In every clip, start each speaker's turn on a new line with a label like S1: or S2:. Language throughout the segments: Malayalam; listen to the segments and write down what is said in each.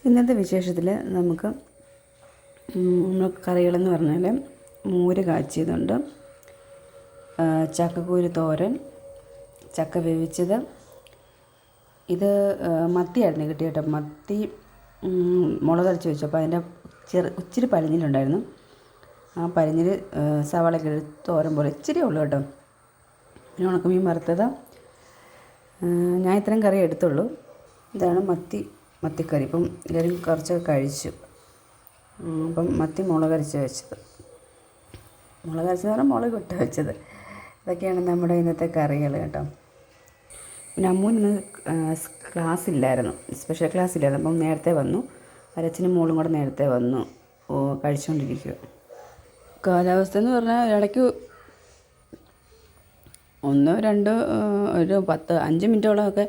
S1: ഇന്നത്തെ വിശേഷത്തിൽ നമുക്ക് കറികളെന്ന് പറഞ്ഞാൽ മോര് കാച്ചിയതുണ്ട്, ചക്കക്കുരു തോരൻ, ചക്ക വേവിച്ചത്. ഇത് മത്തിയായിരുന്നു കിട്ടിയ കേട്ടോ. മത്തി മുളകരച്ച് വെച്ചു. അപ്പോൾ അതിൻ്റെ ഇച്ചിരി പരിഞ്ഞിലുണ്ടായിരുന്നു. ആ പരിഞ്ഞിൽ സവാളയൊക്കെ എടുത്ത് തോരൻ പോലെ ഇച്ചിരി ഉള്ളൂ കേട്ടോ. പിന്നെ ഉണക്കമീൻ വറുത്തത്. ഞാൻ ഇത്രയും കറി എടുത്തുള്ളൂ. ഇതാണ് മത്തിക്കറി. ഇപ്പം എല്ലാവരും കുറച്ചൊക്കെ കഴിച്ചു. അപ്പം മത്തി മുളകരച്ച് വെച്ചത്, മുളകരച്ചെന്ന് പറഞ്ഞാൽ മുളക് ഇട്ട് വെച്ചത്. ഇതൊക്കെയാണ് നമ്മുടെ ഇന്നത്തെ കറികൾ കേട്ടോ. പിന്നെ അമ്മൂന് ക്ലാസ്സില്ലായിരുന്നു, സ്പെഷ്യൽ ക്ലാസ് ഇല്ലായിരുന്നു. അപ്പം നേരത്തെ വന്നു. അരച്ചനും മോളും കൂടെ നേരത്തെ വന്നു കഴിച്ചുകൊണ്ടിരിക്കുക. കാലാവസ്ഥ എന്ന് പറഞ്ഞാൽ ഇടയ്ക്ക് 1-2 ഒരു 10-5 മിനിറ്റോളമൊക്കെ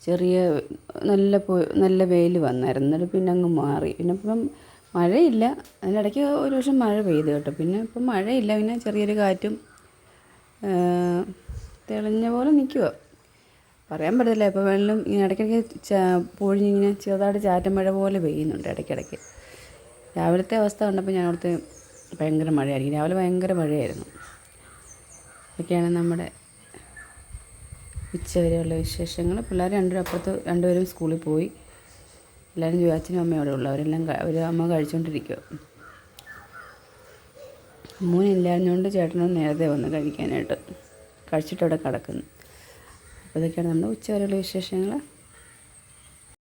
S1: ചെറിയ നല്ല വെയിൽ വന്നായിരുന്നു. എന്നിട്ട് പിന്നെ അങ്ങ് മാറി. പിന്നെ ഇപ്പം മഴയില്ല. അതിനിടയ്ക്ക് ഒരു ദിവസം മഴ പെയ്തു കേട്ടോ. പിന്നെ ഇപ്പം മഴയില്ല. പിന്നെ ചെറിയൊരു കാറ്റും തെളിഞ്ഞ പോലെ നിൽക്കുക. പറയാൻ പറ്റത്തില്ല. ഇപ്പോൾ വെള്ളം ഇങ്ങനെ ഇടയ്ക്കിടയ്ക്ക് പൊഴിഞ്ഞിങ്ങനെ ചെറുതായിട്ട് ചാറ്റൻ മഴ പോലെ പെയ്യുന്നുണ്ട് ഇടയ്ക്കിടയ്ക്ക്. രാവിലത്തെ അവസ്ഥ കണ്ടപ്പോൾ ഞാൻ ഓർത്ത് ഭയങ്കര മഴയായിരിക്കും. രാവിലെ ഭയങ്കര മഴയായിരുന്നു. ഇതൊക്കെയാണ് നമ്മുടെ ഉച്ചവരെയുള്ള വിശേഷങ്ങൾ. പിള്ളേർ രണ്ടുപേരും സ്കൂളിൽ പോയി. എല്ലാവരും അച്ഛനും അമ്മയും അവിടെ ഉള്ളു. ഒരു അമ്മ കഴിച്ചുകൊണ്ടിരിക്കുക. അമ്മൂനില്ലാഞ്ഞുകൊണ്ട് ചേട്ടനും നേരത്തെ വന്ന് കഴിക്കാനായിട്ട് കഴിച്ചിട്ട് അവിടെ കിടക്കുന്നു. അപ്പോൾ ഇതൊക്കെയാണ് നമ്മുടെ ഉച്ചവരെയുള്ള വിശേഷങ്ങൾ.